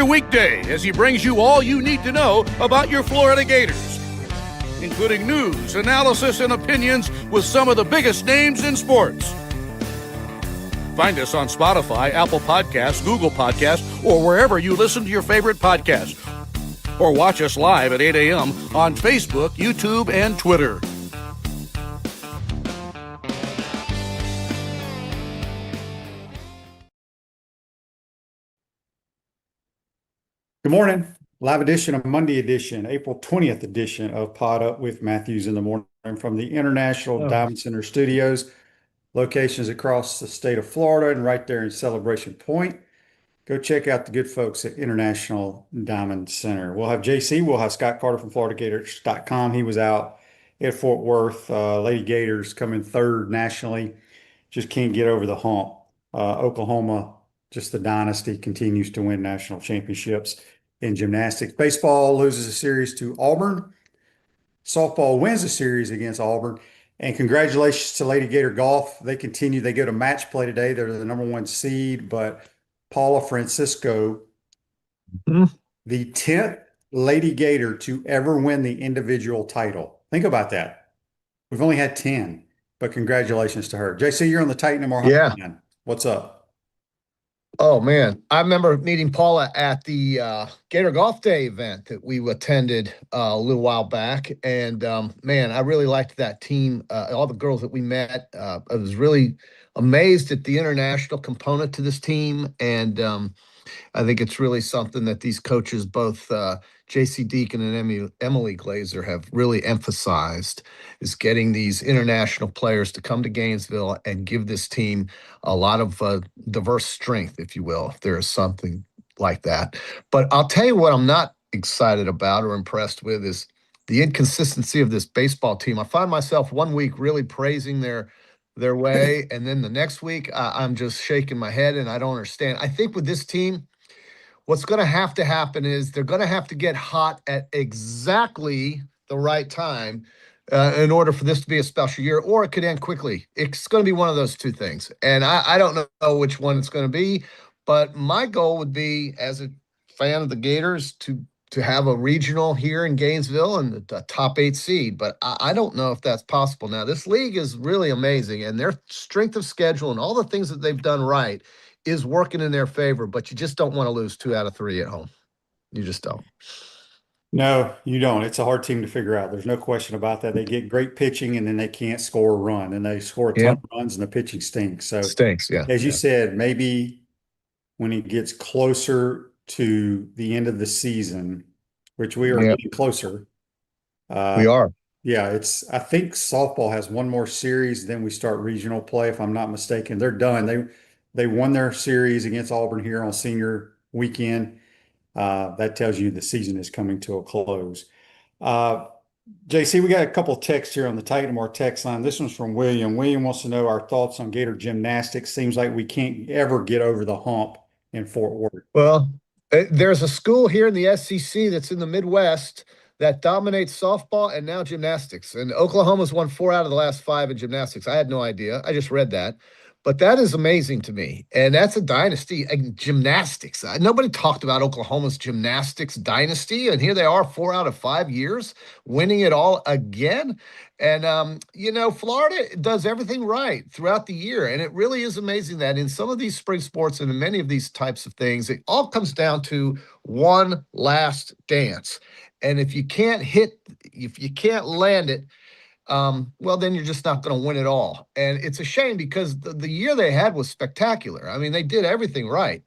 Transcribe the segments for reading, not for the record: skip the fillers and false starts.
every weekday as he brings you all you need to know about your Florida Gators, including news, analysis, and opinions with some of the biggest names in sports. Find us on Spotify, Apple Podcasts, Google Podcasts, or wherever you listen to your favorite podcast. Or watch us live at 8 a.m. on Facebook, YouTube, and Twitter. Good morning. Live edition of Monday edition, April 20th edition of PodUp with Matthews in the morning from the International Diamond Center Studios, locations across the state of Florida and right there in Celebration Point. Go check out the good folks at International Diamond Center. We'll have JC, we'll have Scott Carter from FloridaGators.com. He was out at Fort Worth. Lady Gators coming third nationally. Just can't get over the hump. Oklahoma, just the dynasty, continues to win national championships in gymnastics. Baseball loses a series to Auburn. Softball wins a series against Auburn. And congratulations to Lady Gator Golf. They continue. They go to match play today. They're the number one seed, but Paula Francisco, the 10th Lady Gator to ever win the individual title. Think about that. We've only had 10, but congratulations to her. JC, you're on the Titan MR. Yeah. What's up? Oh, man. I remember meeting Paula at the Gator Golf Day event that we attended a little while back. And, man, I really liked that team. All the girls that we met, I was really amazed at the international component to this team. And I think it's really something that these coaches, both J.C. Deacon and Emily Glazer, have really emphasized, is getting these international players to come to Gainesville and give this team a lot of diverse strength, if you will, if there is something like that. But I'll tell you what I'm not excited about or impressed with is the inconsistency of this baseball team. I find myself one week really praising their way, and then the next week I'm just shaking my head and I don't understand. I think with this team, what's going to have to happen is they're going to have to get hot at exactly the right time in order for this to be a special year, or it could end quickly. It's going to be one of those two things. And I don't know which one it's going to be, but my goal would be, as a fan of the Gators, to have a regional here in Gainesville and a top 8 seed. But I don't know if that's possible. Now, this league is really amazing, and their strength of schedule and all the things that they've done right is working in their favor, but you just don't want to lose 2 out of 3 at home. You just don't. No, you don't. It's a hard team to figure out. There's no question about that. They get great pitching and then they can't score a run, and they score a ton of runs and the pitching stinks. So stinks, yeah. As you said, maybe when it gets closer to the end of the season, which we are getting closer. We are. Yeah, I think softball has one more series, then we start regional play, if I'm not mistaken. They're done. They won their series against Auburn here on senior weekend. That tells you the season is coming to a close. JC, we got a couple of texts here on the Titan MR text line. This one's from William. William wants to know our thoughts on Gator gymnastics. Seems like we can't ever get over the hump in Fort Worth. Well, there's a school here in the SEC that's in the Midwest that dominates softball and now gymnastics. And Oklahoma's won 4 out of the last 5 in gymnastics. I had no idea. I just read that. But that is amazing to me. And that's a dynasty in gymnastics. Nobody talked about Oklahoma's gymnastics dynasty. And here they are 4 out of 5 years winning it all again. And, Florida does everything right throughout the year. And it really is amazing that in some of these spring sports and in many of these types of things, it all comes down to one last dance. And if you can't land it, well, then you're just not going to win it all. And it's a shame because the year they had was spectacular. I mean, they did everything right.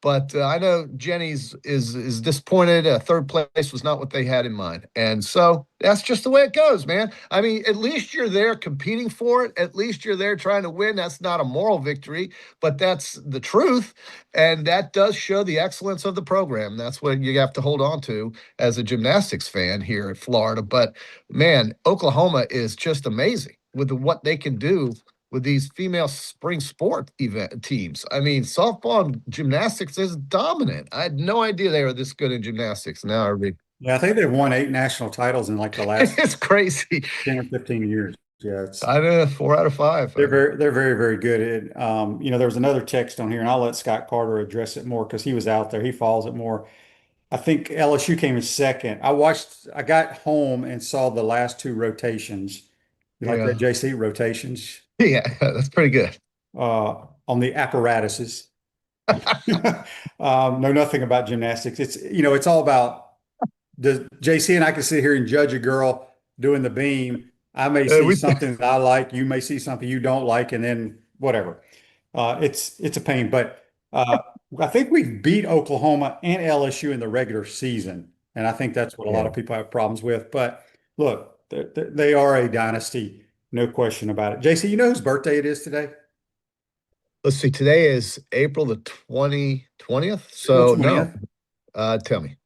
But I know Jenny's is disappointed. Third place was not what they had in mind. And so that's just the way it goes, man. I mean, at least you're there competing for it. At least you're there trying to win. That's not a moral victory, but that's the truth. And that does show the excellence of the program. That's what you have to hold on to as a gymnastics fan here at Florida. But, man, Oklahoma is just amazing with what they can do with these female spring sport event teams. I mean, softball and gymnastics is dominant. I had no idea they were this good in gymnastics. Now I read. Yeah, I think they've won 8 national titles in like the last it's crazy 10 or 15 years. Yeah, it's I know, 4 out of 5. they're very, very good. There was another text on here, and I'll let Scott Carter address it more because he was out there. He follows it more. I think LSU came in second. I got home and saw the last two rotations. You like that, Yeah. JC? Rotations Yeah, that's pretty good. on the apparatuses. Know nothing about gymnastics. It's all about JC and I can sit here and judge a girl doing the beam. I may see We something that I like, you may see something you don't like, and then whatever. It's a pain, but I think we beat Oklahoma and LSU in the regular season, and I think that's what a lot Yeah. of people have problems with. But look, they are a dynasty, no question about it. JC, you know whose birthday it is today? Let's see. Today is April the 20th. April So no, 20th. tell me.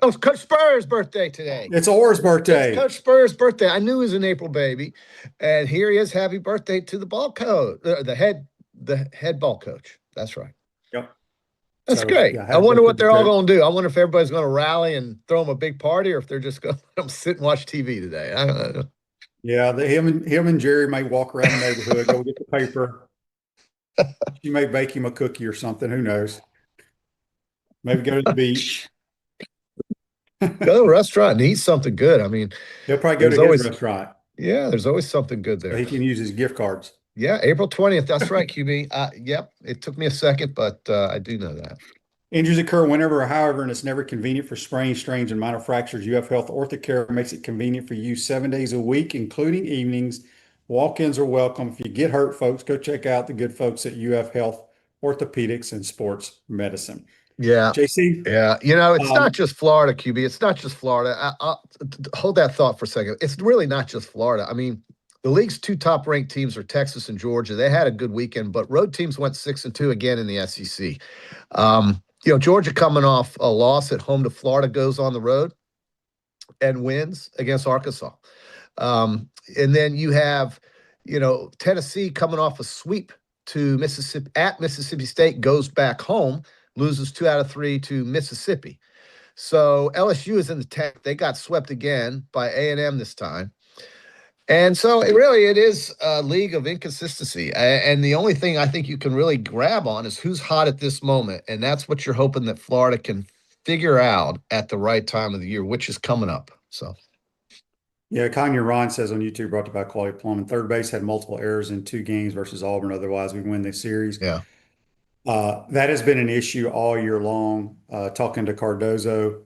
Oh, it's Coach Spurrier's birthday today. It's Orr's birthday. It's Coach Spurrier's birthday. I knew he was an April baby, and here he is. Happy birthday to the ball coach, the head ball coach. That's right. Yep. That's So, great. yeah, I wonder what they're all happy going to do. I wonder if everybody's going to rally and throw them a big party, or if they're just going to let them sit and watch TV today. I don't know. Yeah, him and Jerry may walk around the neighborhood, go get the paper. She may bake him a cookie or something. Who knows? Maybe go to the beach. Go to a restaurant and eat something good. I mean, He'll probably go there's to his always restaurant yeah, there's always something good so there. he can use his gift cards. Yeah, April 20th. That's right, QB. Yep. It took me a second, but I do know that. Injuries occur whenever or however, and it's never convenient for sprains, strains, and minor fractures. UF Health Orthocare makes it convenient for you 7 days a week, including evenings. Walk-ins are welcome. If you get hurt, folks, go check out the good folks at UF Health Orthopedics and Sports Medicine. Yeah. JC? Yeah. It's not just Florida, QB. It's not just Florida. Hold that thought for a second. It's really not just Florida. I mean, the league's two top-ranked teams are Texas and Georgia. They had a good weekend, but road teams went 6-2 again in the SEC. Georgia coming off a loss at home to Florida goes on the road and wins against Arkansas. And then you have, Tennessee coming off a sweep to Mississippi State, goes back home, loses 2 out of 3 to Mississippi. So LSU is in the tank. They got swept again by A&M this time. And so it is a league of inconsistency. And the only thing I think you can really grab on is who's hot at this moment. And that's what you're hoping that Florida can figure out at the right time of the year, which is coming up. So. Yeah, Kanye Ron says on YouTube, brought to you by Claudia Plum, third base had multiple errors in 2 games versus Auburn. Otherwise, we win the series. Yeah. That has been an issue all year long. Talking to Cardozo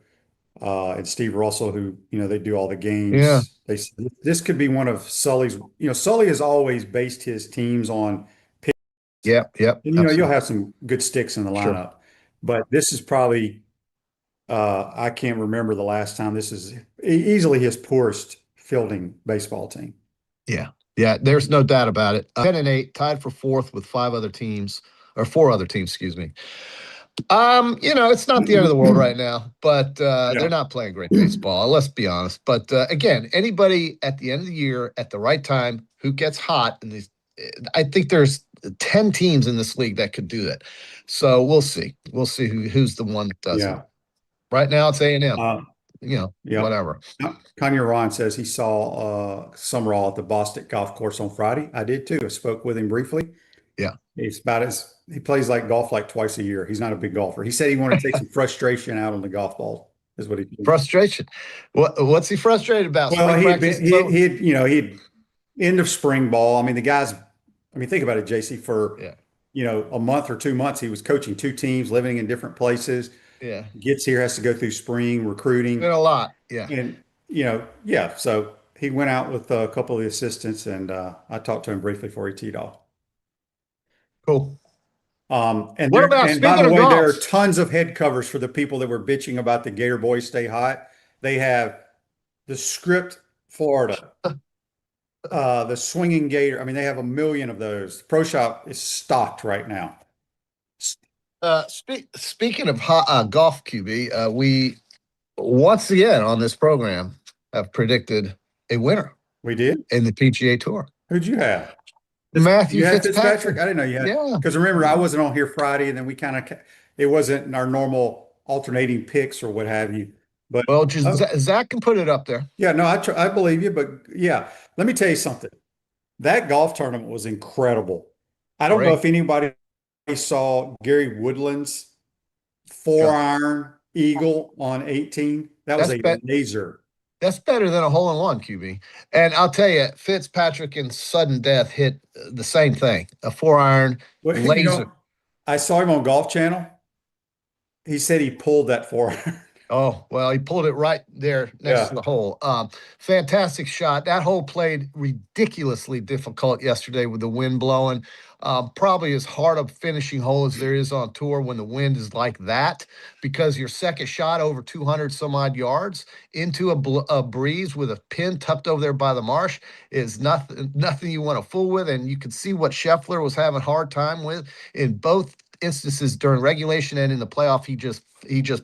and Steve Russell, who, they do all the games. Yeah. They said this could be one of Sully's. Sully has always based his teams on pitch. Yep. And, you'll have some good sticks in the lineup. Sure. But this is probably, I can't remember the last time. This is easily his poorest fielding baseball team. Yeah. Yeah. There's no doubt about it. 10-8, tied for 4th with 4 other teams, excuse me. It's not the end of the world right now, but they're not playing great baseball. Let's be honest. But again, anybody at the end of the year at the right time who gets hot, and I think there's 10 teams in this league that could do that. So we'll see. We'll see who's the one that does it. Right now, it's A&M. Whatever. Kanye Ron says he saw Summerall at the Boston Golf Course on Friday. I did too. I spoke with him briefly. Yeah. He plays golf twice a year. He's not a big golfer. He said he wanted to take some frustration out on the golf ball, is what he did. Frustration. What's he frustrated about? Well, he'd end of spring ball. I mean, think about it, JC, for a month or 2 months, he was coaching 2 teams, living in different places. Yeah. Gets here, has to go through spring recruiting. Been a lot. Yeah. And, so he went out with a couple of the assistants, and I talked to him briefly before he teed off. Cool. And what about, and by the way, golf, there are tons of head covers for the people that were bitching about the Gator boys stay hot. They have the script Florida, the swinging Gator. I mean, they have a million of those. Pro Shop is stocked right now. Speaking of golf, QB, we once again on this program have predicted a winner. We did in the PGA Tour. Who'd you have? Matthew Fitzpatrick. I didn't know you had. Yeah. Because remember, I wasn't on here Friday, and then we it wasn't our normal alternating picks or what have you. But Zach can put it up there. Yeah, no, I believe you, but yeah, let me tell you something. that golf tournament was incredible. I don't know Great. if anybody saw Gary Woodland's four God, iron eagle on 18. That was that's a bet laser. that's better than a hole in one, QB. And I'll tell you, Fitzpatrick and sudden death hit the same thing. A 4 iron Well, laser. I saw him on Golf Channel. He said he pulled that four iron. Oh, well, he pulled it right there next to Yeah. the hole. Fantastic shot. That hole played ridiculously difficult yesterday with the wind blowing. Probably as hard a finishing hole as there is on tour when the wind is like that, because your second shot over 200 some odd yards into a breeze with a pin tucked over there by the marsh is nothing you want to fool with. And you could see what Scheffler was having a hard time with in both instances during regulation and in the playoff. He just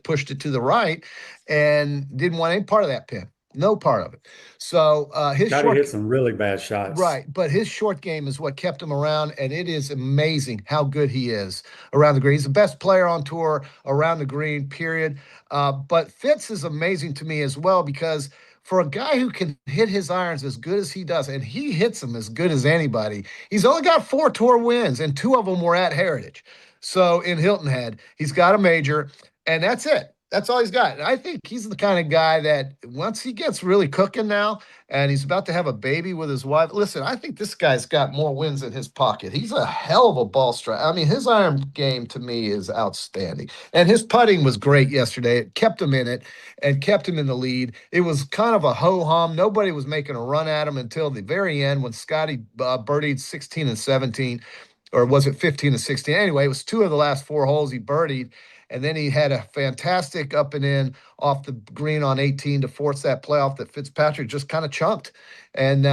pushed it to the right and didn't want any part of that pin. No part of it. So his Scotty short hit some really bad shots. right, but his short game is what kept him around, and it is amazing how good he is around the green. He's the best player on tour around the green, period. But Fitz is amazing to me as well, because for a guy who can hit his irons as good as he does, and he hits them as good as anybody, he's only got 4 tour wins, and 2 of them were at Heritage. So in Hilton Head, he's got a major, and that's it. That's all he's got. And I think he's the kind of guy that once he gets really cooking now, and he's about to have a baby with his wife. Listen, I think this guy's got more wins in his pocket. He's a hell of a ball strike. I mean, his iron game to me is outstanding. And his putting was great yesterday. It kept him in it and kept him in the lead. It was kind of a ho-hum. Nobody was making a run at him until the very end when Scotty birdied 16 and 17, or was it 15 and 16? Anyway, it was 2 of the last 4 holes he birdied. And then he had a fantastic up and in off the green on 18 to force that playoff that Fitzpatrick just kind of chunked. And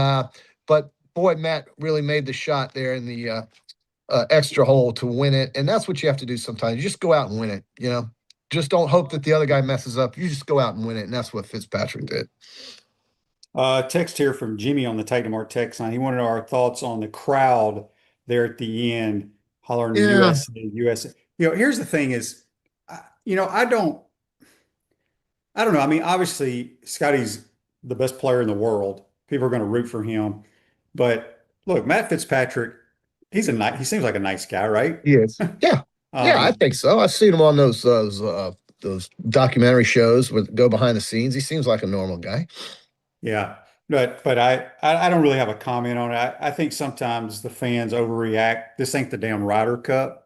but boy, Matt really made the shot there in the extra hole to win it. And that's what you have to do sometimes. You just go out and win it. Just don't hope that the other guy messes up. You just go out and win it, and that's what Fitzpatrick did. Text here from Jimmy on the Titan Mart text line. He wanted our thoughts on the crowd there at the end, hollering Yeah. USA, USA. Here's the thing is, I don't know. I mean, obviously, Scotty's the best player in the world. People are going to root for him. But look, Matt Fitzpatrick, he seems like a nice guy, right? Yes. Yeah. Yeah, I Um, think so. I've seen him on those documentary shows with go behind the scenes. He seems like a normal guy. yeah. But I don't really have a comment on it. I think sometimes the fans overreact. This ain't the damn Ryder Cup.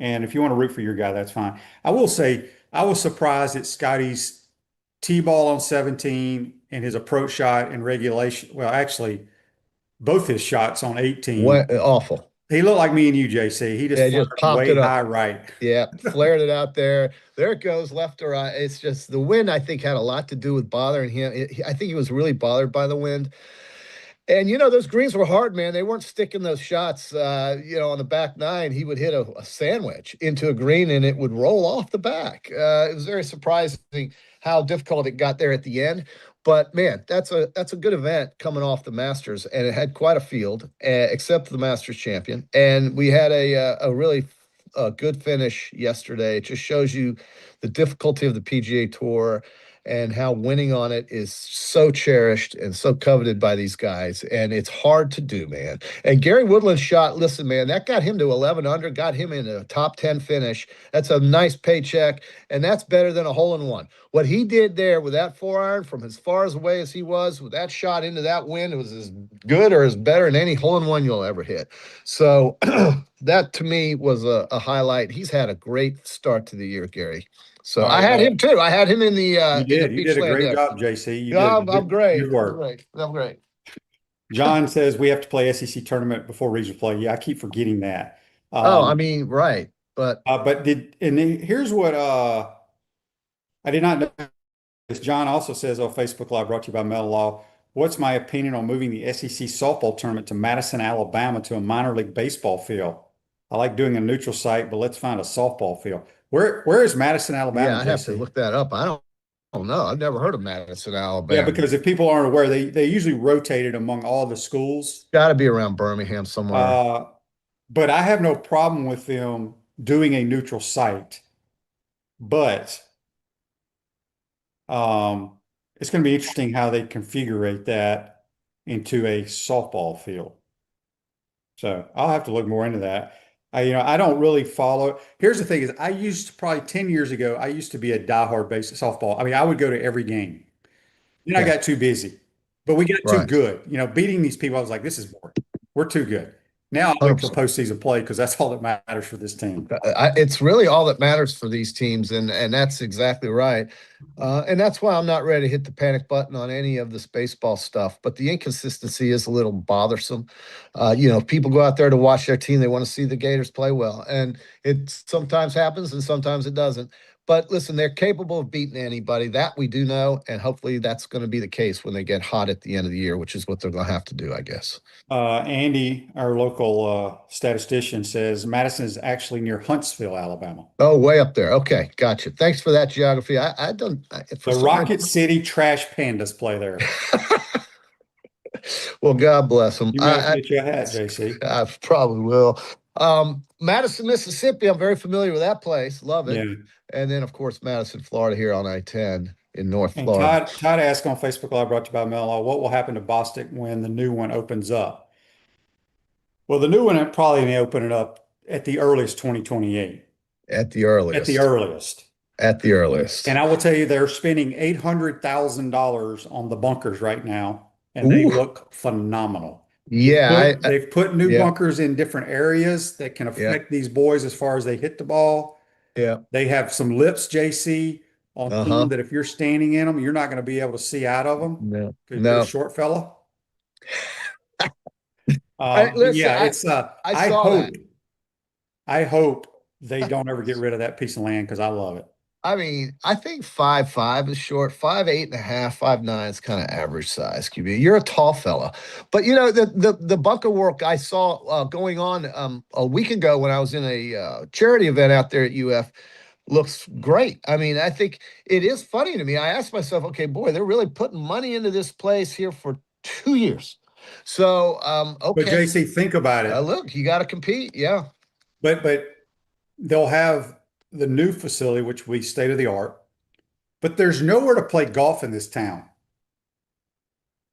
And if you want to root for your guy, that's fine. I will say I was surprised at Scotty's T-ball on 17 and his approach shot in regulation. Well, actually, both his shots on 18. What awful. He looked like me and you, JC. He just Yeah, just fired popped way it up. high right. Yeah, flared it out there. There it goes, left or right. It's just the wind, I think, had a lot to do with bothering him. I think he was really bothered by the wind. And those greens were hard, man. They weren't sticking those shots. On the back nine, he would hit a sandwich into a green and it would roll off the back. It was very surprising how difficult it got there at the end. But man, that's a good event coming off the Masters, and it had quite a field, except the Masters champion. And we had a really good finish yesterday. It just shows you the difficulty of the PGA Tour and how winning on it is so cherished and so coveted by these guys. And it's hard to do, man. And Gary Woodland's shot, listen, man, that got him to 11 under, got him in a top 10 finish. That's a nice paycheck, and that's better than a hole in one. What he did there with that 4 iron from as far as away as he was with that shot into that wind, it was as good or as better than any hole in one you'll ever hit. So that to me was a highlight. He's had a great start to the year, Gary. So All I right. had him too. I had him in the You did. You did a Beachland great deck. job, JC. You Yeah, did I'm great. good work. I'm great. John says we have to play SEC tournament before regional play. Yeah, I keep forgetting that. Oh, I mean, right. But Here's what I did not know this. John also says on Facebook Live, brought to you by Metal Law. What's my opinion on moving the SEC softball tournament to Madison, Alabama, to a minor league baseball field? I like doing a neutral site, but let's find a softball field. Where is Madison, Alabama, yeah, I'd have to JC? look that up. I don't know. I've never heard of Madison, Alabama. Yeah, because if people aren't aware, they usually rotate it among all the schools. Got to be around Birmingham somewhere. But I have no problem with them doing a neutral site. But it's going to be interesting how they configure that into a softball field. So I'll have to look more into that. I don't really follow. Here's the thing is I used to probably 10 years ago, I used to be a diehard base softball. I mean, I would go to every game. Then I Yeah, got too busy, but we got too right. good. Beating these people, I was like, this is boring. We're too good. Now I'll wait for 100%. postseason play because that's all that matters for this team. It's really all that matters for these teams, and that's exactly right. And that's why I'm not ready to hit the panic button on any of this baseball stuff. But the inconsistency is a little bothersome. People go out there to watch their team; they want to see the Gators play well, and it sometimes happens, and sometimes it doesn't. But listen, they're capable of beating anybody. That we do know, and hopefully that's going to be the case when they get hot at the end of the year, which is what they're going to have to do, I guess. Andy, our local statistician, says Madison is actually near Huntsville, Alabama. Oh, way up there. Okay, gotcha. Thanks for that geography. I don't. The Rocket City Trash Pandas play there. Well, God bless them. You may have to get your hat, JC. I probably will. Madison, Mississippi. I'm very familiar with that place. Love it. Yeah. And then, of course, Madison, Florida, here on I-10 in North And Florida. Todd asked on Facebook Live, brought to you by Mellow, what will happen to Bostic when the new one opens up? Well, the new one probably may open it up at the earliest 2028. At the earliest. At the earliest. At the earliest. And I will tell you, they're spending $800,000 on the bunkers right now, and they Ooh. look phenomenal. Yeah. They've put new bunkers in different areas that can affect these boys as far as they hit the ball. Yeah. They have some lips, JC, on them that if you're standing in them, you're not going to be able to see out of them. No. Because you're a short fella. Listen, I hope they don't ever get rid of that piece of land because I love it. I mean, I think 5'5" is short. 5'8.5", 5'9" is kind of average size QB. You're a tall fella, but the bunker work I saw going on a week ago when I was in a charity event out there at UF looks great. I mean, I think it is funny to me. I asked myself, okay, boy, they're really putting money into this place here for 2 years. So, okay. But JC, think about it. Look, you got to compete. Yeah. But they'll have the new facility, which will be state of the art, but there's nowhere to play golf in this town.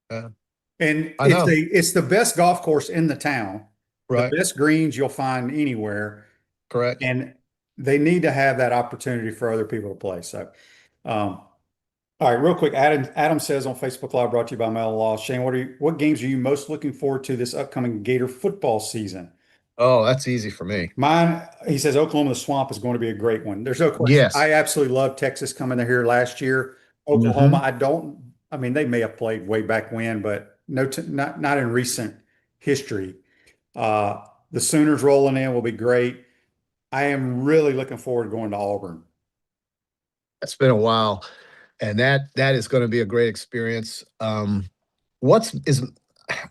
And it's the best golf course in the town. Right. The best greens you'll find anywhere. Correct. And they need to have that opportunity for other people to play. So, all right, real quick. Adam says on Facebook Live, brought to you by Mel Law. Shane, what games are you most looking forward to this upcoming Gator football season? Oh, that's easy for me. Mine, he says Oklahoma the Swamp is going to be a great one. There's no question. Yes. I absolutely love Texas coming here last year. Oklahoma, I mean, they may have played way back when, but not in recent history. The Sooners rolling in will be great. I am really looking forward to going to Auburn. It's been a while, and that is going to be a great experience.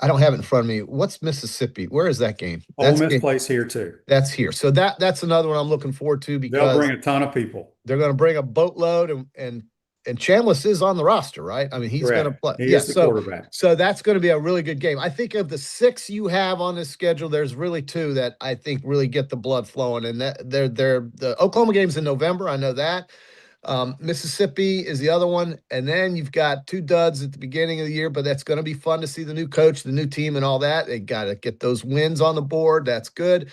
I don't have it in front of me. What's Mississippi? Where is that game? Ole Miss plays here too. That's here. So that's another one I'm looking forward to because they'll bring a ton of people. They're going to bring a boatload, and Chambliss is on the roster, right? I mean, he's going to play. He is the quarterback. So that's going to be a really good game. I think of the 6 you have on this schedule, there's really 2 that I think really get the blood flowing, and they're the Oklahoma game's in November. I know that. Mississippi is the other one, and then you've got 2 duds at the beginning of the year, but that's going to be fun to see the new coach, the new team, and all that. They got to get those wins on the board. That's good.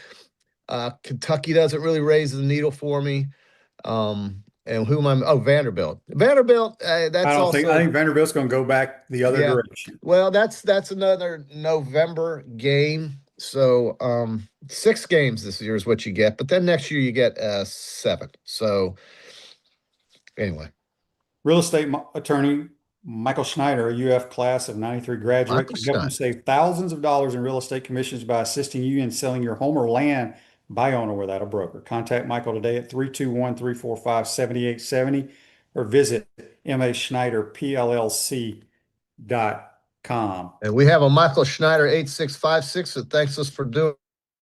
Kentucky doesn't really raise the needle for me. And who am I? Oh, Vanderbilt. Vanderbilt. I think Vanderbilt's going to go back the other direction. Well, that's another November game. So 6 games this year is what you get, but then next year you get 7. So. Anyway, real estate attorney Michael Schneider, a UF class of 93 graduate, can help you save thousands of dollars in real estate commissions by assisting you in selling your home or land by owner without a broker. Contact Michael today at 321-345-7870 or visit maschneiderpllc.com. And we have a Michael Schneider 8656 that thanks us for doing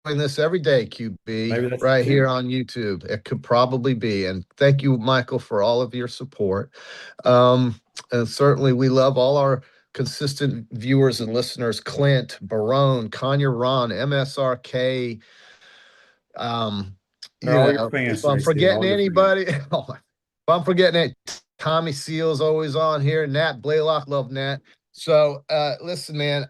this every day, QB, right here on YouTube. It could probably be. And thank you, Michael, for all of your support. And certainly we love all our consistent viewers and listeners, Clint, Barone, Kanye Ron, MSRK. If I'm forgetting anybody, if I'm forgetting it, Tommy Seals always on here. Nat Blaylock, love Nat. So, listen, man,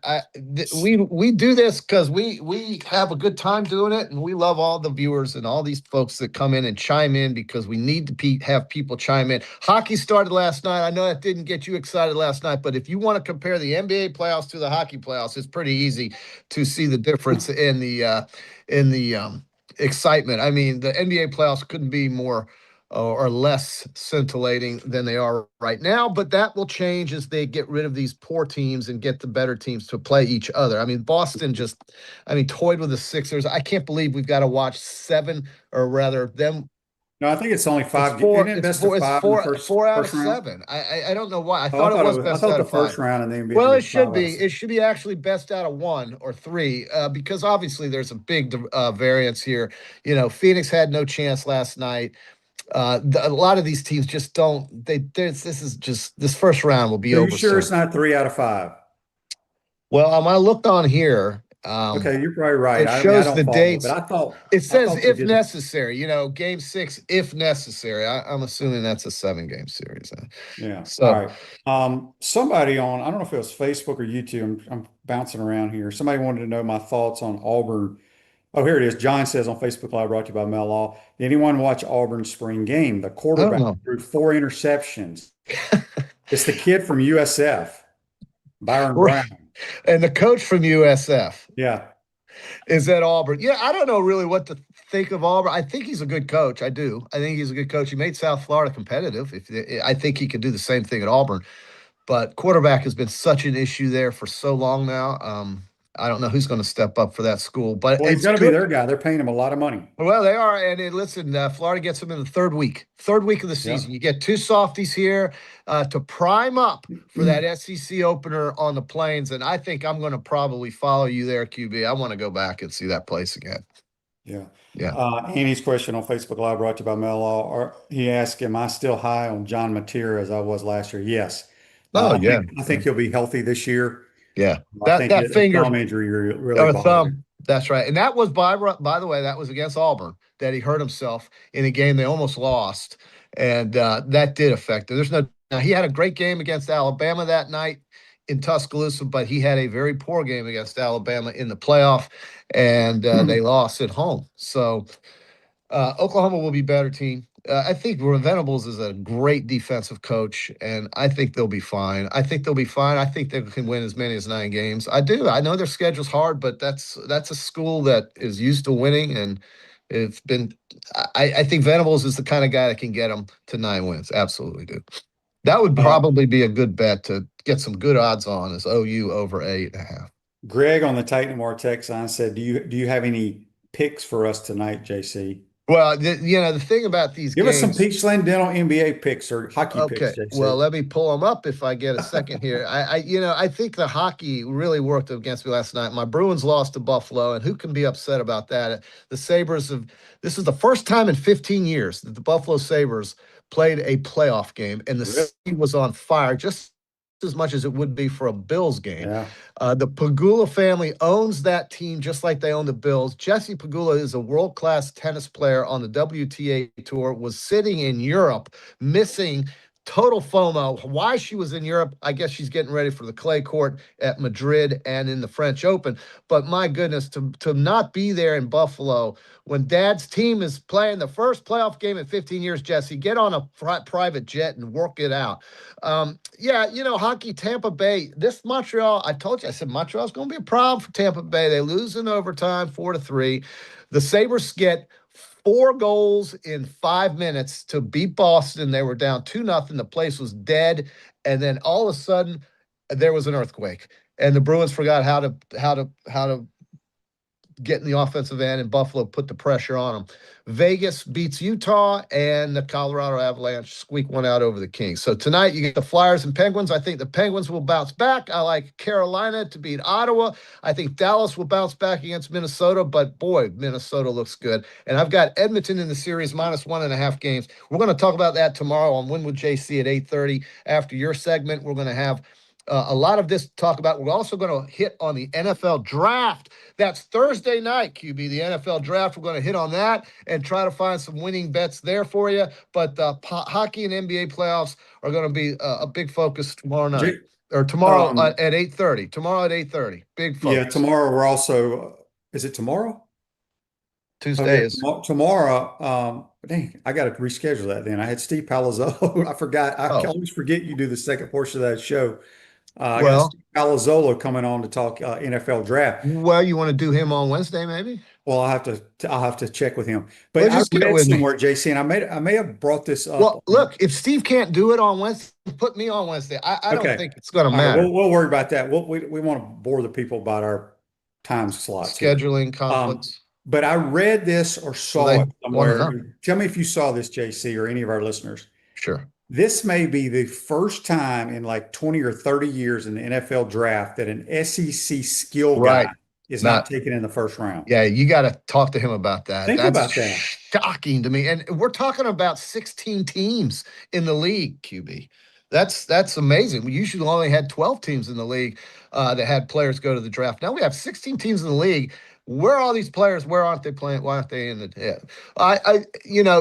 we do this because we have a good time doing it, and we love all the viewers and all these folks that come in and chime in because we need to have people chime in. Hockey started last night. I know that didn't get you excited last night, but if you want to compare the NBA playoffs to the hockey playoffs, it's pretty easy to see the difference in the excitement. I mean, the NBA playoffs couldn't be more or less scintillating than they are right now, but that will change as they get rid of these poor teams and get the better teams to play each other. I mean, Boston toyed with the Sixers. I can't believe we've got to watch seven, or rather them. No, I think it's only five. Four, Isn't it it's best of four, it's five in the four out of first round? seven. I don't know why. I Oh, thought it was I best thought out the of first five. round in the NBA Well, it was should 5 be. out of 6. It should be actually best out of 1 or 3, because obviously there's a big variance here. Phoenix had no chance last night. A lot of these teams just don't. This first round will be Are you over sure soon. it's not 3 out of 5? Well, I looked on here. Okay, you're probably right. It I shows don't the follow it, dates. but It I says thought they if did. necessary. Game 6 if necessary. I'm assuming that's a 7-game series. Yeah. So, All right. Somebody on, I don't know if it was Facebook or YouTube. I'm bouncing around here. Somebody wanted to know my thoughts on Auburn. Oh, here it is. John says on Facebook Live, brought to you by Mel Law. Did anyone watch Auburn's spring game? The I don't quarterback know. threw 4 interceptions. It's the kid from USF, Byron Brown. And the coach from USF Yeah. is at Auburn. Yeah, I don't know really what to think of Auburn. I think he's a good coach. I do. I think he's a good coach. He made South Florida competitive. I think he could do the same thing at Auburn. But quarterback has been such an issue there for so long now. I don't know who's going to step up for that school, but Well, he's it's going to be good. their guy. They're paying him a lot of money. Well, they are. And listen, Florida gets them in the third week of the season. Yeah. You get 2 softies here to prime up for that SEC opener on the Plains. And I think I'm going to probably follow you there, QB. I want to go back and see that place again. Yeah. Yeah. Annie's question on Facebook Live, brought to you by Mel Law. He asked, am I still high on John Mateer as I was last year? Yes. Oh, yeah. I think he'll be healthy this year. Yeah. I think That finger thumb injury really or bothered thumb. him. That's right. And that was, by the way, that was against Auburn that he hurt himself in a game they almost lost. And that did affect him. Now, he had a great game against Alabama that night in Tuscaloosa, but he had a very poor game against Alabama in the playoff, and they lost at home. So Oklahoma will be a better team. I think Venables is a great defensive coach, and I think they'll be fine. I think they can win as many as 9 games. I do. I know their schedule's hard, but that's a school that is used to winning, and it's been. I think Venables is the kind of guy that can get them to 9 wins. Absolutely do. That would probably be a good bet to get some good odds on is OU over 8.5. Greg on the Titan War text line said, do you have any picks for us tonight, JC? Well, the thing about these Give games, us some Peachland Dental NBA picks or hockey picks, JC. Well, let me pull them up if I get a second here. I think the hockey really worked against me last night. My Bruins lost to Buffalo, and who can be upset about that? The Sabres this is the first time in 15 years that the Buffalo Sabres played a playoff game, and the city was on fire just as much as it would be for a Bills game. Yeah. The Pegula family owns that team just like they own the Bills. Jesse Pegula is a world-class tennis player on the WTA Tour, was sitting in Europe, missing total FOMO. Why she was in Europe, I guess she's getting ready for the clay court at Madrid and in the French Open. But my goodness, to not be there in Buffalo when Dad's team is playing the first playoff game in 15 years, Jesse, get on a private jet and work it out. Hockey, Tampa Bay, this Montreal, I told you, I said Montreal's going to be a problem for Tampa Bay. They lose in overtime 4-3. The Sabres get 4 goals in 5 minutes to beat Boston. They were down 2-0. The place was dead. And then all of a sudden there was an earthquake and the Bruins forgot how to get in the offensive end, and Buffalo put the pressure on them. Vegas beats Utah, and the Colorado Avalanche squeak one out over the Kings. So tonight you get the Flyers and Penguins. I think the Penguins will bounce back. I like Carolina to beat Ottawa. I think Dallas will bounce back against Minnesota, but boy, Minnesota looks good. And I've got Edmonton in the series -1.5 games. We're going to talk about that tomorrow on Win with JC at 8:30. After your segment, we're going to have a lot of this to talk about. We're also going to hit on the NFL draft. That's Thursday night, QB, the NFL draft. We're going to hit on that and try to find some winning bets there for you. But hockey and NBA playoffs are going to be a big focus tomorrow night. Or tomorrow at 8:30. Tomorrow at 8:30. Big focus. Yeah, tomorrow we're also, is it tomorrow? Tuesday Okay, is. tomorrow, dang, I got to reschedule that then. I had Steve Palazzolo. I forgot. I Oh. always forget you do the second portion of that show. I got Well, Steve Palazzolo coming on to talk NFL draft. well, you want to do him on Wednesday, maybe? Well, I'll have to check with him. Well, But I just get read with me. somewhere, JC, and I may have brought this up. Well, look, if Steve can't do it on Wednesday, put me on Wednesday. I don't Okay. think it's going to All right, matter. we'll worry about that. We want to bore the people about our time slots here. Scheduling conflicts. But I read this or saw they it somewhere. wanna know. Tell me if you saw this, JC, or any of our listeners. Sure. This may be the first time in like 20 or 30 years in the NFL draft that an SEC skill Right. guy is not taken in the first round. Yeah, you got to talk to him about that. Think That's about that. shocking to me. And we're talking about 16 teams in the league, QB. That's amazing. We usually only had 12 teams in the league that had players go to the draft. Now we have 16 teams in the league. Where are all these players? Where aren't they playing? Why aren't they in the?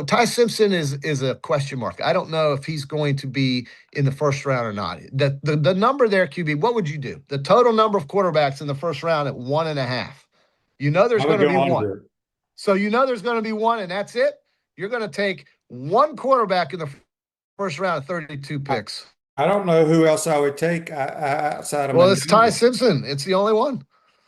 Ty Simpson is a question mark. I don't know if he's going to be in the first round or not. The number there, QB. What would you do? The total number of quarterbacks in the first round at 1.5. You know there's I would going to go be one. under. So you know there's going to be one, and that's it. You're going to take one quarterback in the first round of 32 picks. I don't know who else I would take outside of. Well, it's Ty Simpson. It's the only one.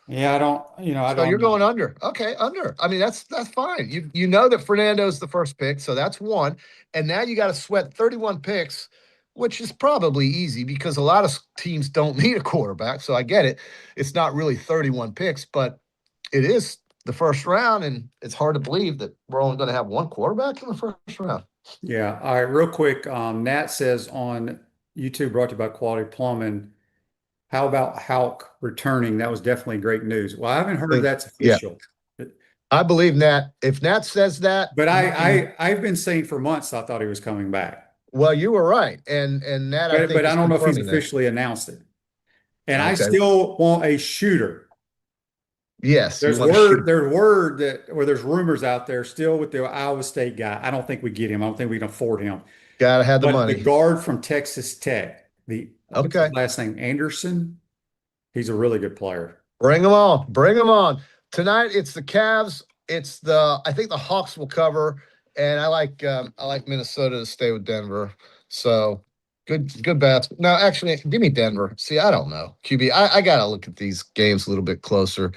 Yeah, I don't. I So don't. you're going under. Okay, under. I mean, that's fine. You know that Fernando's the first pick, so that's one. And now you got to sweat 31 picks, which is probably easy because a lot of teams don't need a quarterback. So I get it. It's not really 31 picks, but it is the first round, and it's hard to believe that we're only going to have one quarterback in the first round. Yeah. All right. Real quick. Nat says on YouTube, brought to you by Quality Plumbing. How about Houck returning? That was definitely great news. Well, I haven't heard that's official. Yeah. I believe Nat. If Nat says that, but I've been saying for months I thought he was coming back. Well, you were right, and Nat. But I don't know if he's officially announced it. And I still want a shooter. Yes, there's rumors out there still with the Iowa State guy. I don't think we get him. I don't think we can afford him. Gotta have the money. The guard from Texas Tech. What's his last name? Anderson. He's a really good player. Bring him on. Bring him on. Tonight it's the Cavs. I think the Hawks will cover, and I like Minnesota to stay with Denver. So good bats. No, actually, give me Denver. See, I don't know. QB. I gotta look at these games a little bit closer.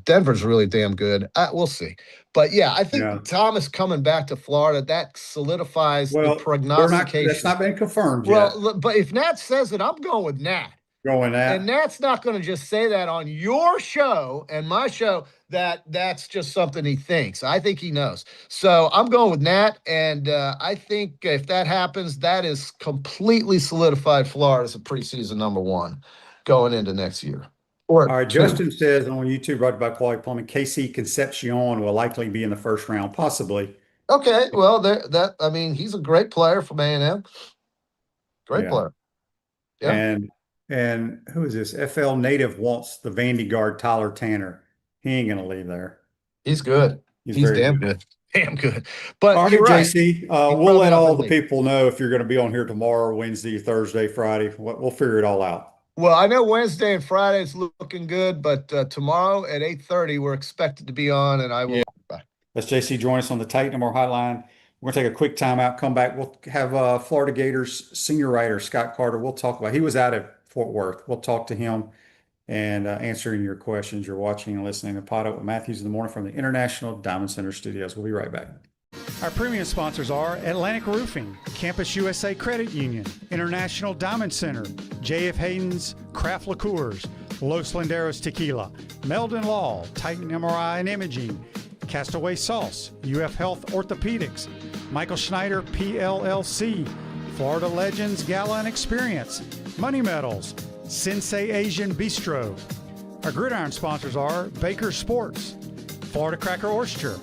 Denver's really damn good. We'll see. But yeah, I think Thomas coming back to Florida, that solidifies the prognostication. That's not been confirmed yet. Well, but if Nat says it, I'm going with Nat. And Nat's not going to just say that on your show and my show that's just something he thinks. I think he knows. So I'm going with Nat, and I think if that happens, that is completely solidified Florida as a preseason number one going into next year. All right, Justin says on YouTube, brought by Quality Plumbing, KC Concepcion will likely be in the first round, possibly. Okay, well, he's a great player from A&M. Great player. Yeah. And who is this? FL native wants the Vandy guard, Tyler Tanner. He ain't going to leave there. He's good. He's damn good. Damn good. But all right, JC, we'll let all the people know if you're going to be on here tomorrow, Wednesday, Thursday, Friday. We'll figure it all out. Well, I know Wednesday and Friday is looking good, but tomorrow at 8:30, we're expected to be on, and I will. Yeah. Let's JC join us on the Titan More Hotline. We're going to take a quick timeout, come back. We'll have Florida Gators senior writer Scott Carter. We'll talk about. He was out at Fort Worth. We'll talk to him and answering your questions. You're watching and listening to PodUp with Matthews in the morning from the International Diamond Center Studios. We'll be right back. Our premium sponsors are Atlantic Roofing, Campus USA Credit Union, International Diamond Center, J.F. Hayden's Craft Liqueurs, Los Landeros Tequila, Meldon Law, Titan MRI and Imaging, Castaway Sauce, UF Health Orthopedics, Michael Schneider PLLC, Florida Legends Gala and Experience, Money Metals, Sensei Asian Bistro. Our gridiron sponsors are Baker Sports, Florida Cracker Oyster,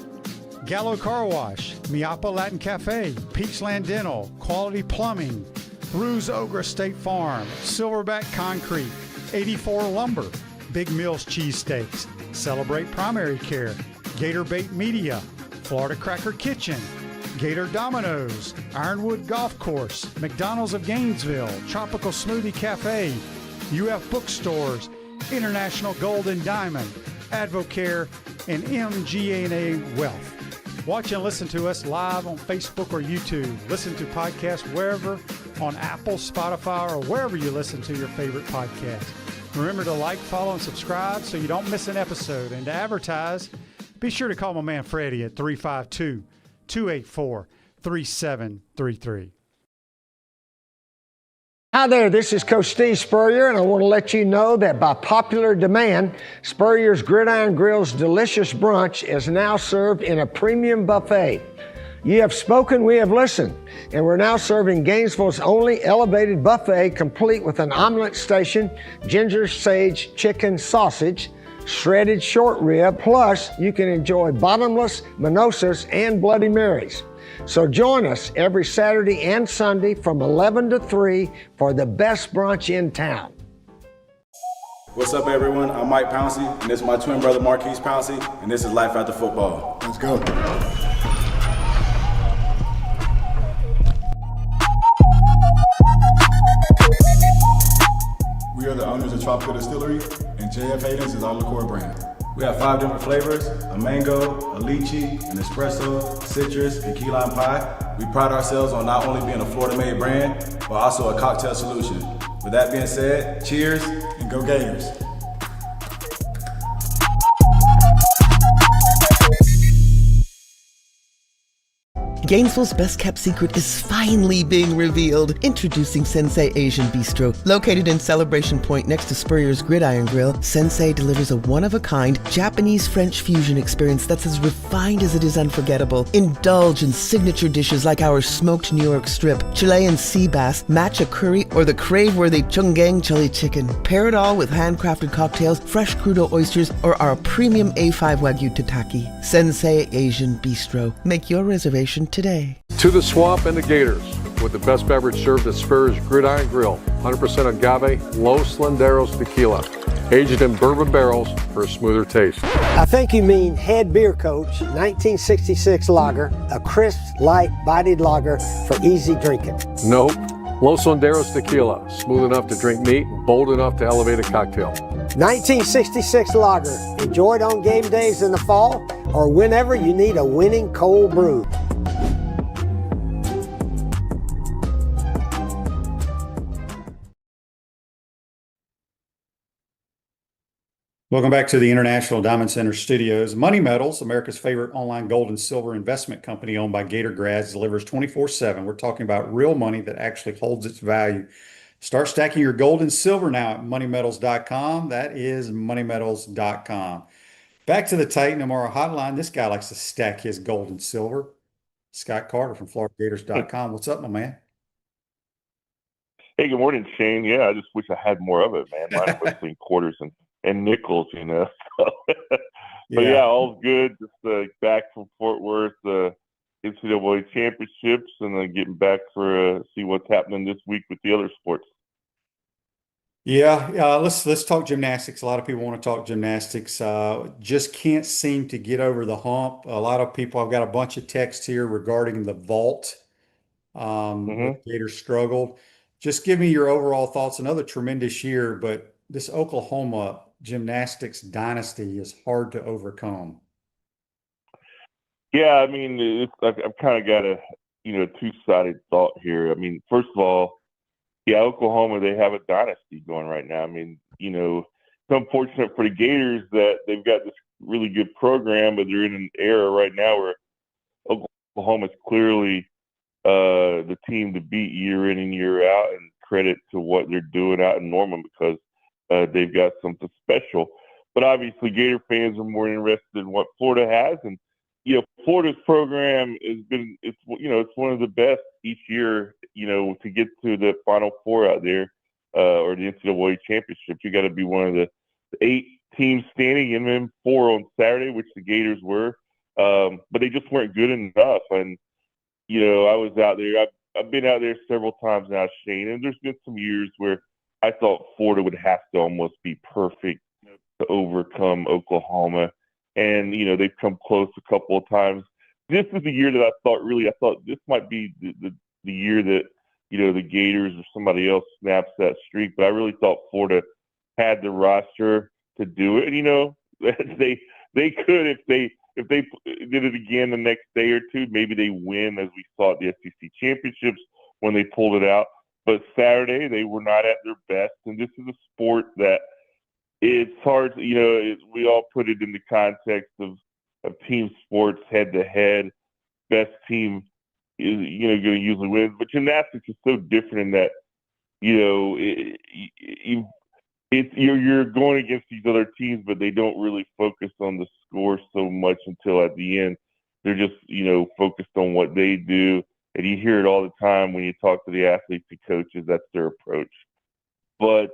Gallo Car Wash, Miapa Latin Cafe, Peachland Dental, Quality Plumbing, Ruse Ogre State Farm, Silverback Concrete, 84 Lumber, Big Mills Cheesesteaks, Celebrate Primary Care, Gator Bait Media, Florida Cracker Kitchen, Gator Dominoes, Ironwood Golf Course, McDonald's of Gainesville, Tropical Smoothie Cafe, UF Bookstores, International Gold and Diamond, Advocare, and MGA&A Wealth. Watch and listen to us live on Facebook or YouTube. Listen to podcasts wherever, on Apple, Spotify, or wherever you listen to your favorite podcast. Remember to like, follow, and subscribe so you don't miss an episode. And to advertise, be sure to call my man Freddie at 352-284-3733. Hi there, this is Coach Steve Spurrier, and I want to let you know that by popular demand, Spurrier's Gridiron Grill's delicious brunch is now served in a premium buffet. You have spoken, we have listened, and we're now serving Gainesville's only elevated buffet, complete with an omelet station, ginger sage chicken sausage, shredded short rib, plus you can enjoy bottomless mimosas and Bloody Marys. So join us every Saturday and Sunday from 11 to 3 for the best brunch in town. What's up, everyone? I'm Mike Pouncey, and this is my twin brother Marquise Pouncey, and this is Life After Football. Let's go. We are the owners of Tropical Distillery, and JF Hayden's is our liqueur brand. We have 5 different flavors: a mango, a lychee, an espresso, citrus, and key lime pie. We pride ourselves on not only being a Florida-made brand, but also a cocktail solution. With that being said, cheers and go Gators. Gainesville's best-kept secret is finally being revealed. Introducing Sensei Asian Bistro. Located in Celebration Point next to Spurrier's Gridiron Grill, Sensei delivers a one-of-a-kind Japanese-French fusion experience that's as refined as it is unforgettable. Indulge in signature dishes like our smoked New York strip, Chilean sea bass, matcha curry, or the crave-worthy chunggang chili chicken. Pair it all with handcrafted cocktails, fresh crudo oysters, or our premium A5 Wagyu tataki. Sensei Asian Bistro. Make your reservation today. To the Swamp and the Gators, with the best beverage served at Spurrier's Gridiron Grill. 100% agave, Los Landeros tequila, aged in bourbon barrels for a smoother taste. I think you mean Head Beer Coach 1966 lager, a crisp, light, bodied lager for easy drinking. Nope. Los Landeros tequila, smooth enough to drink neat, bold enough to elevate a cocktail. 1966 lager, enjoyed on game days in the fall or whenever you need a winning cold brew. Welcome back to the International Diamond Center Studios. Money Metals, America's favorite online gold and silver investment company owned by Gator grads, delivers 24/7. We're talking about real money that actually holds its value. Start stacking your gold and silver now at moneymetals.com. That is moneymetals.com. Back to the Titan Amara hotline. This guy likes to stack his gold and silver. Scott Carter from FloridaGators.com. What's up, my man? Hey, good morning, Shane. Yeah, I just wish I had more of it, man. Mine was between quarters and nickels, you know. But yeah, all's good. Just back from Fort Worth, NCAA championships, and then getting back for see what's happening this week with the other sports. Yeah, let's talk gymnastics. A lot of people want to talk gymnastics. Just can't seem to get over the hump. A lot of people. I've got a bunch of texts here regarding the vault. Gators struggled. Just give me your overall thoughts. Another tremendous year, but this Oklahoma gymnastics dynasty is hard to overcome. Yeah, I mean, I've kind of got a two-sided thought here. I mean, first of all, yeah, Oklahoma, they have a dynasty going right now. I mean, it's unfortunate for the Gators that they've got this really good program, but they're in an era right now where Oklahoma's clearly the team to beat year in and year out, and credit to what they're doing out in Norman because they've got something special. But obviously, Gator fans are more interested in what Florida has, and Florida's program has been it's one of the best each year. To get to the Final Four out there or the NCAA championship, you got to be one of the 8 teams standing, and then 4 on Saturday, which the Gators were. But they just weren't good enough. And I was out there. I've been out there several times now, Shane, and there's been some years where I thought Florida would have to almost be perfect to overcome Oklahoma. And, they've come close a couple of times. This is the year that I thought this might be the year that the Gators or somebody else snaps that streak. But I really thought Florida had the roster to do it. They could if they did it again the next day or two. Maybe they win, as we saw at the SEC championships when they pulled it out. But Saturday they were not at their best, and this is a sport that it's hard. We all put it in the context of team sports, head to head. Best team is going to usually win, but gymnastics is so different in that you're going against these other teams, but they don't really focus on the score so much until at the end. They're just focused on what they do, and you hear it all the time when you talk to the athletes and coaches. That's their approach. But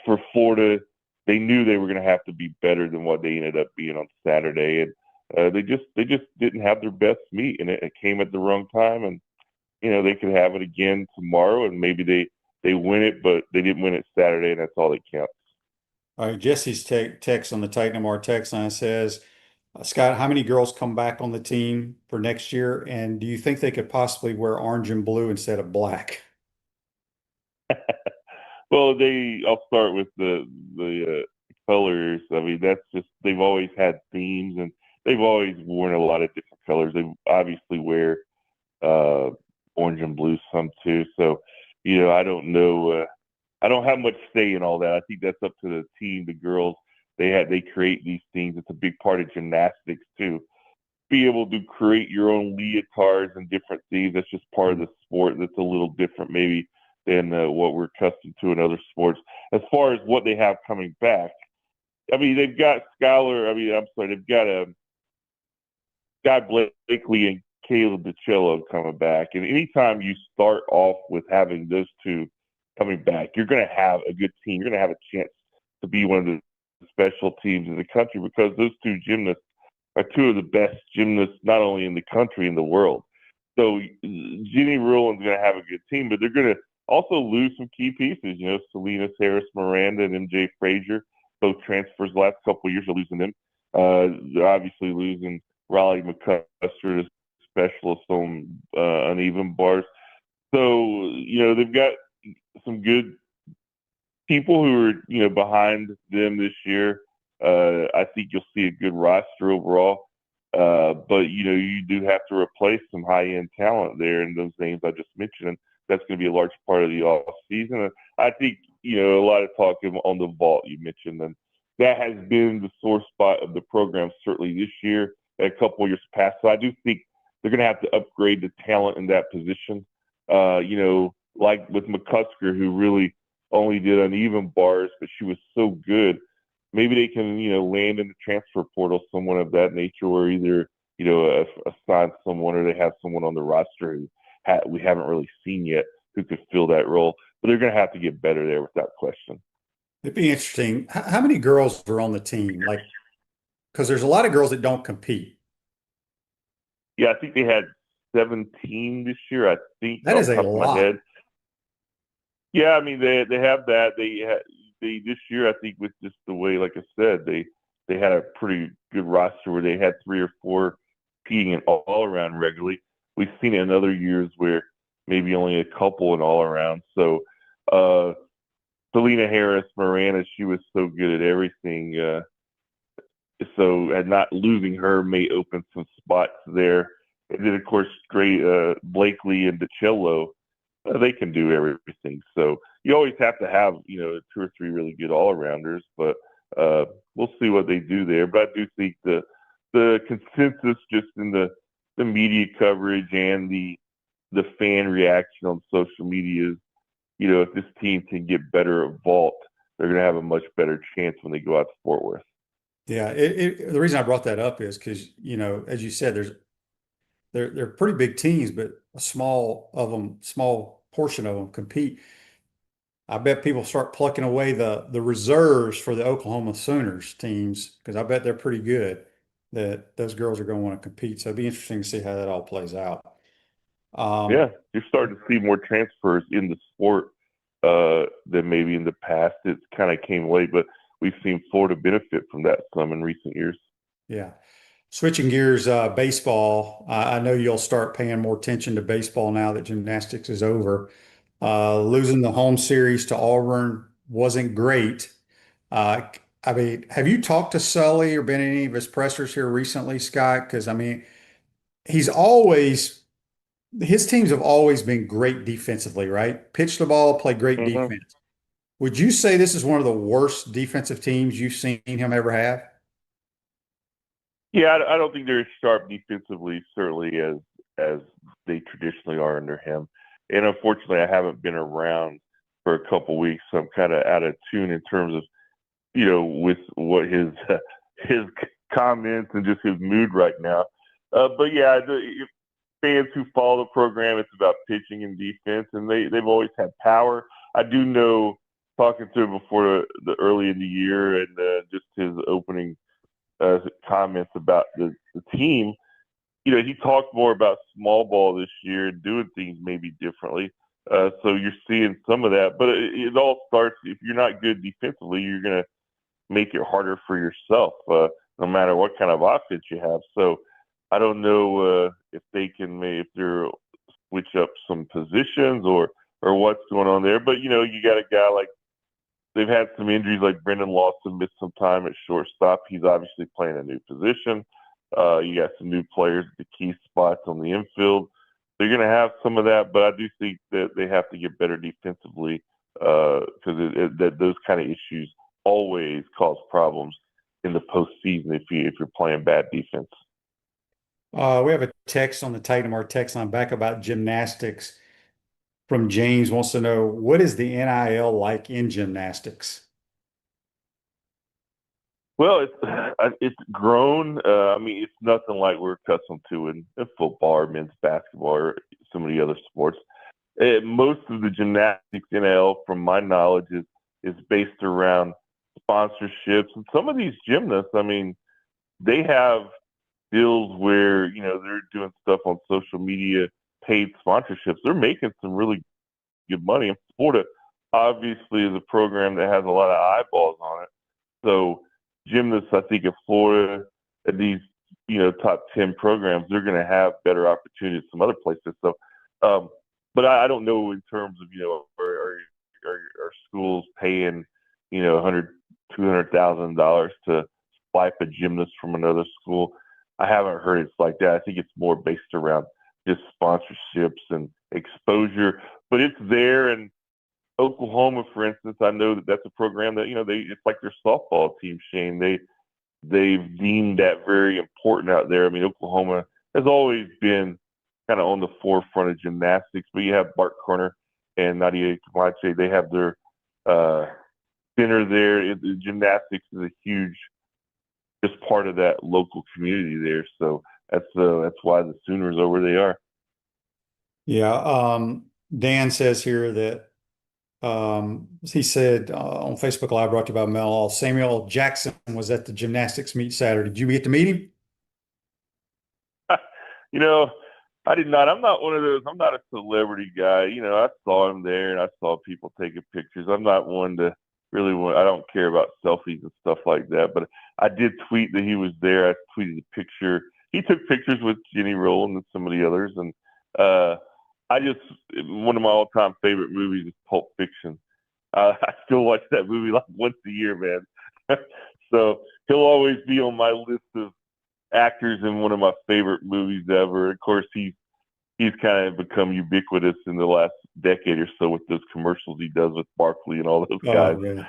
for Florida, they knew they were going to have to be better than what they ended up being on Saturday, and they just didn't have their best meet, and it came at the wrong time. And they could have it again tomorrow, and maybe they win it, but they didn't win it Saturday, and that's all that counts. All right, Jesse's text on the Titan MR text line says, Scott, how many girls come back on the team for next year, and do you think they could possibly wear orange and blue instead of black? Well, I'll start with the colors. I mean, that's just, they've always had themes, and they've always worn a lot of different colors. They obviously wear orange and blue some too. So, I don't know. I don't have much say in all that. I think that's up to the team, the girls. They create these things. It's a big part of gymnastics too. Be able to create your own leotards and different things. That's just part of the sport. That's a little different maybe than what we're accustomed to in other sports. As far as what they have coming back, I mean, they've got they've got Guy Blakely and Caleb DiCello coming back. And anytime you start off with having those two coming back, you're going to have a good team. You're going to have a chance to be one of the special teams in the country, because those two gymnasts are two of the best gymnasts, not only in the country, in the world. So Jenny Ruland's going to have a good team, but they're going to also lose some key pieces. Salinas Harris Miranda and MJ Frazier, both transfers the last couple of years, are losing them. They're obviously losing Raleigh McCusker, the specialist on uneven bars. So, they've got some good people who are, behind them this year. I think you'll see a good roster overall. But, you do have to replace some high-end talent there in those names I just mentioned. And that's going to be a large part of the off season. And I think, a lot of talk on the vault you mentioned, and that has been the sore spot of the program certainly this year, a couple of years past. So I do think they're going to have to upgrade the talent in that position. Like with McCusker, who really only did uneven bars, but she was so good. Maybe they can, land in the transfer portal, someone of that nature, or either, assign someone, or they have someone on the roster who we haven't really seen yet who could fill that role. But they're going to have to get better there without question. It'd be interesting. How many girls are on the team? Because there's a lot of girls that don't compete. Yeah, I think they had 17 this year. I think that is a lot. Yeah, I mean they have that. They this year, I think, with just the way, like I said, they had a pretty good roster where they had 3 or 4 competing in all around regularly. We've seen it in other years where maybe only a couple in all around. So Selena Harris Miranda, she was so good at everything. So not losing her may open some spots there. And then, of course, great Blakely and DiCello, they can do everything. So you always have to have, 2 or 3 really good all-arounders. But we'll see what they do there. But I do think the consensus just in the media coverage and the fan reaction on social media is, if this team can get better at vault, they're going to have a much better chance when they go out to Fort Worth. Yeah, the reason I brought that up is because, as you said, they're pretty big teams, but a small portion of them compete. I bet people start plucking away the reserves for the Oklahoma Sooners teams, because I bet they're pretty good, that those girls are going to want to compete. So it'd be interesting to see how that all plays out. Yeah, you're starting to see more transfers in the sport than maybe in the past. It kind of came late, but we've seen Florida benefit from that some in recent years. Yeah. Switching gears, baseball. I know you'll start paying more attention to baseball now that gymnastics is over. Losing the home series to Auburn wasn't great. I mean, have you talked to Sully or been in any of his pressers here recently, Scott? Because I mean, he's always his teams have always been great defensively, right? Pitch the ball, play great Hmm. defense. Would you say this is one of the worst defensive teams you've seen him ever have? Yeah, I don't think they're as sharp defensively, certainly as they traditionally are under him. And unfortunately, I haven't been around for a couple weeks, so I'm kind of out of tune in terms of with what his comments and just his mood right now. But yeah, if fans who follow the program, it's about pitching and defense, and they've always had power. I do know, talking to him before the early in the year and just his opening comments about the team. He talked more about small ball this year and doing things maybe differently. So you're seeing some of that, but it all starts if you're not good defensively, you're gonna make it harder for yourself, no matter what kind of offense you have. So I don't know if they're switch up some positions or what's going on there. But you got a guy like they've had some injuries, like Brendan Lawson missed some time at shortstop. He's obviously playing a new position. You got some new players at the key spots on the infield. They're going to have some of that, but I do think that they have to get better defensively because those kind of issues always cause problems in the postseason if you're playing bad defense. We have a text on the Titan Mart text line back about gymnastics from James wants to know, what is the NIL like in gymnastics? Well, it's grown. I mean, it's nothing like we're accustomed to in football or men's basketball or some of the other sports. Most of the gymnastics NIL, from my knowledge, is based around sponsorships. And some of these gymnasts, I mean, they have deals where they're doing stuff on social media, paid sponsorships. They're making some really good money. And Florida obviously is a program that has a lot of eyeballs on it. So gymnasts, I think, in Florida, at these top 10 programs, they're going to have better opportunities some other places. So, but I don't know in terms of are schools paying $100,000-$200,000 to swipe a gymnast from another school. I haven't heard it's like that. I think it's more based around just sponsorships and exposure, but it's there. And Oklahoma, for instance, I know that's a program that it's like their softball team, Shane. They've deemed that very important out there. I mean, Oklahoma has always been kind of on the forefront of gymnastics, but you have Bart Corner and Nadia Camache. They have their center there. Gymnastics is a huge just part of that local community there. So that's why the Sooners are where they are. Yeah. Dan says here that he said on Facebook Live, brought to you by Mel, Samuel Jackson was at the gymnastics meet Saturday. Did you get to meet him? I did not. I'm not one of those. I'm not a celebrity guy. I saw him there and I saw people taking pictures. I'm not one to I don't care about selfies and stuff like that. But I did tweet that he was there. I tweeted a picture. He took pictures with Jenny Rowland and some of the others. And one of my all-time favorite movies is Pulp Fiction. I still watch that movie like once a year, man. So he'll always be on my list of actors in one of my favorite movies ever. Of course, he's kind of become ubiquitous in the last decade or so with those commercials he does with Barkley and all those guys. Oh, really?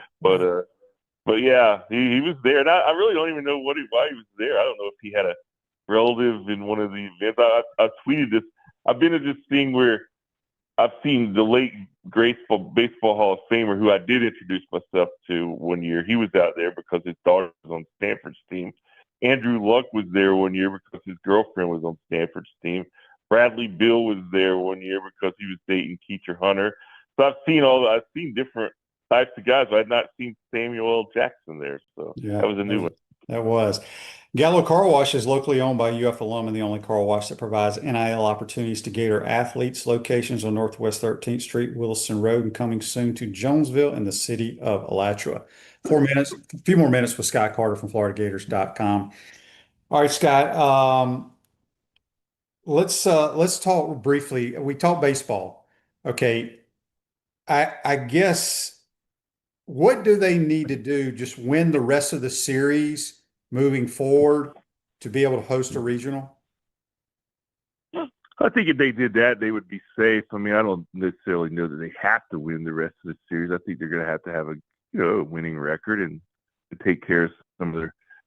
But yeah, he was there, and I really don't even know why he was there. I don't know if he had a relative in one of the events. I tweeted this. I've been to this thing where I've seen the late baseball Hall of Famer, who I did introduce myself to one year. He was out there because his daughter was on Stanford's team. Andrew Luck was there one year because his girlfriend was on Stanford's team. Bradley Bill was there one year because he was dating Keecher Hunter. So I've seen different types of guys, but I've not seen Samuel L. Jackson there. So Yeah, that was a new one. That was. Gallo Car Wash is locally owned by UF alum and the only car wash that provides NIL opportunities to Gator athletes. Locations on Northwest 13th Street, Williston Road, and coming soon to Jonesville in the city of Alachua. A few more minutes with Scott Carter from FloridaGators.com. All right, Scott. Let's talk briefly. We talked baseball. Okay. I guess what do they need to do? Just win the rest of the series moving forward to be able to host a regional? I think if they did that, they would be safe. I mean, I don't necessarily know that they have to win the rest of the series. I think they're going to have a a winning record and take care of some of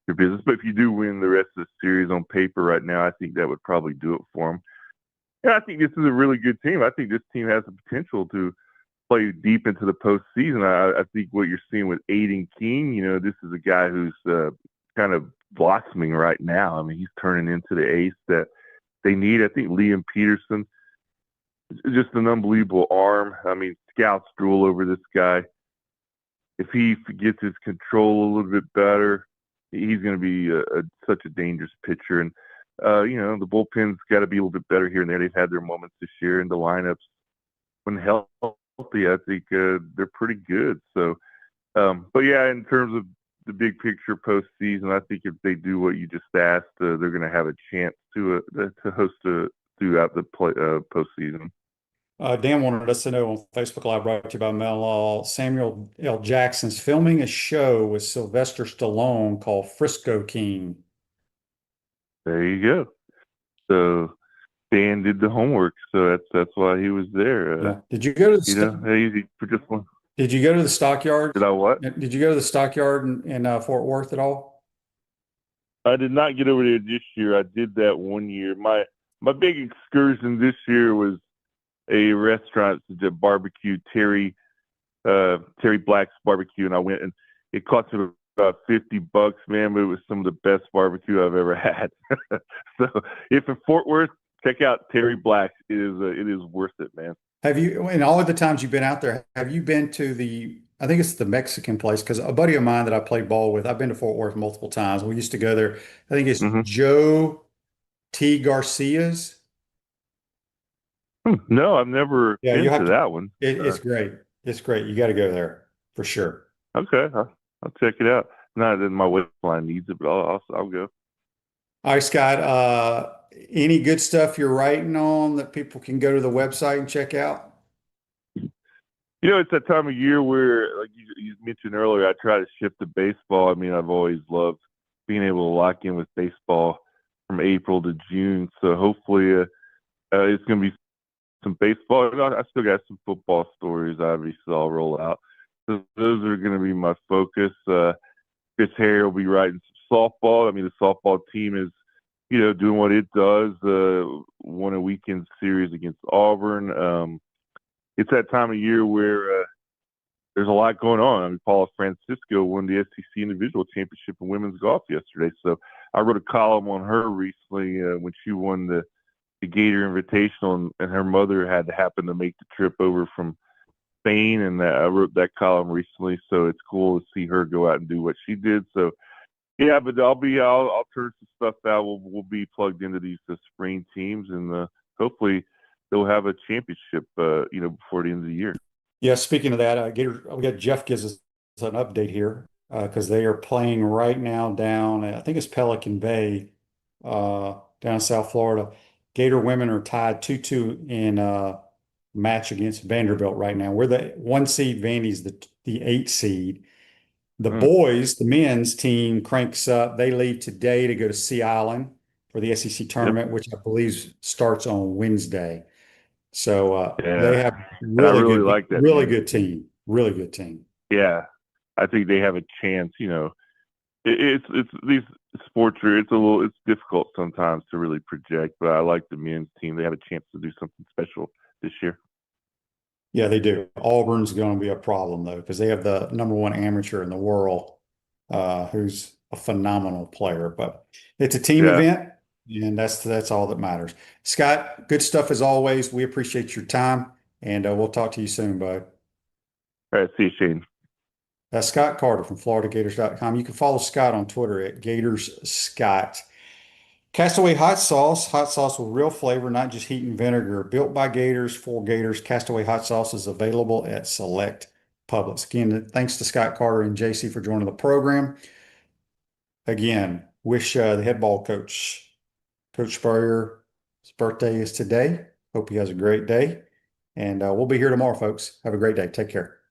their business. But if you do win the rest of the series on paper right now, I think that would probably do it for them. And I think this is a really good team. I think this team has the potential to play deep into the postseason. I think what you're seeing with Aiden King, this is a guy who's kind of blossoming right now. I mean, he's turning into the ace that they need. I think Liam Peterson, just an unbelievable arm. I mean, scouts drool over this guy. If he gets his control a little bit better, he's going to be such a dangerous pitcher. And, the bullpen's got to be a little bit better here and there. They've had their moments this year, and the lineups, when healthy, I think they're pretty good. So, but yeah, in terms of the big picture postseason, I think if they do what you just asked, they're going to have a chance to host throughout the postseason. Dan wanted us to know on Facebook Live, brought to you by Mel Law, Samuel L. Jackson's filming a show with Sylvester Stallone called Frisco King. There you go. So Dan did the homework, so that's why he was there. Yeah. Did you go to the easy for just one. Did you go to the stockyard? Did I what? Did you go to the stockyard in Fort Worth at all? I did not get over there this year. I did that one year. My big excursion this year was a restaurant that barbecued Terry Black's barbecue, and I went, and it cost me about $50, man, but it was some of the best barbecue I've ever had. So if in Fort Worth, check out Terry Black's. It is worth it, man. Have you, in all of the times you've been out there, have you been to I think it's the Mexican place? Because a buddy of mine that I played ball with, I've been to Fort Worth multiple times. We used to go there. I think it's Joe T. Garcia's. No, I've never been to that one. It's great. It's great. You got to go there for sure. Okay, I'll check it out. Not that my waistline needs it, but I'll go. All right, Scott. Any good stuff you're writing on that people can go to the website and check out? It's that time of year where, like you mentioned earlier, I try to shift to baseball. I mean, I've always loved being able to lock in with baseball from April to June. So hopefully it's going to be some baseball. I still got some football stories, obviously, I'll roll out. So those are going to be my focus. Chris Harry will be writing some softball. I mean, the softball team is, doing what it does. Won a weekend series against Auburn. It's that time of year where there's a lot going on. I mean, Paula Francisco won the SEC Individual Championship in women's golf yesterday. So I wrote a column on her recently when she won the Gator Invitational, and her mother had to happen to make the trip over from Spain, and I wrote that column recently. So it's cool to see her go out and do what she did. So yeah, but I'll turn some stuff out. We'll be plugged into these spring teams, and hopefully they'll have a championship, before the end of the year. Yeah. Speaking of that, we got Jeff gives us an update here because they are playing right now down. I think it's Pelican Bay, down in South Florida. Gator women are tied 2-2 in match against Vanderbilt right now. We're the 1 seed, Vandy's the 8 seed. The boys, the men's team cranks up. They leave today to go to Sea Island for the SEC tournament, which I believe starts on Wednesday. So they have really good team. Really good team. Yeah, I think they have a chance. It's these sports it's difficult sometimes to really project, but I like the men's team. They have a chance to do something special this year. Yeah, they do. Auburn's going to be a problem though, because they have the #1 amateur in the world, who's a phenomenal player. But it's a team event, and that's all that matters. Scott, good stuff as always. We appreciate your time, and we'll talk to you soon, bud. All right, see you, Shane. That's Scott Carter from FloridaGators.com. You can follow Scott on Twitter at GatorsScott. Castaway hot sauce with real flavor, not just heat and vinegar. Built by Gators for Gators. Castaway hot sauce is available at select Publix. Again, thanks to Scott Carter and JC for joining the program. Again, wish the head ball coach, Coach Spurrier, his birthday is today. Hope he has a great day. And we'll be here tomorrow, folks. Have a great day. Take care.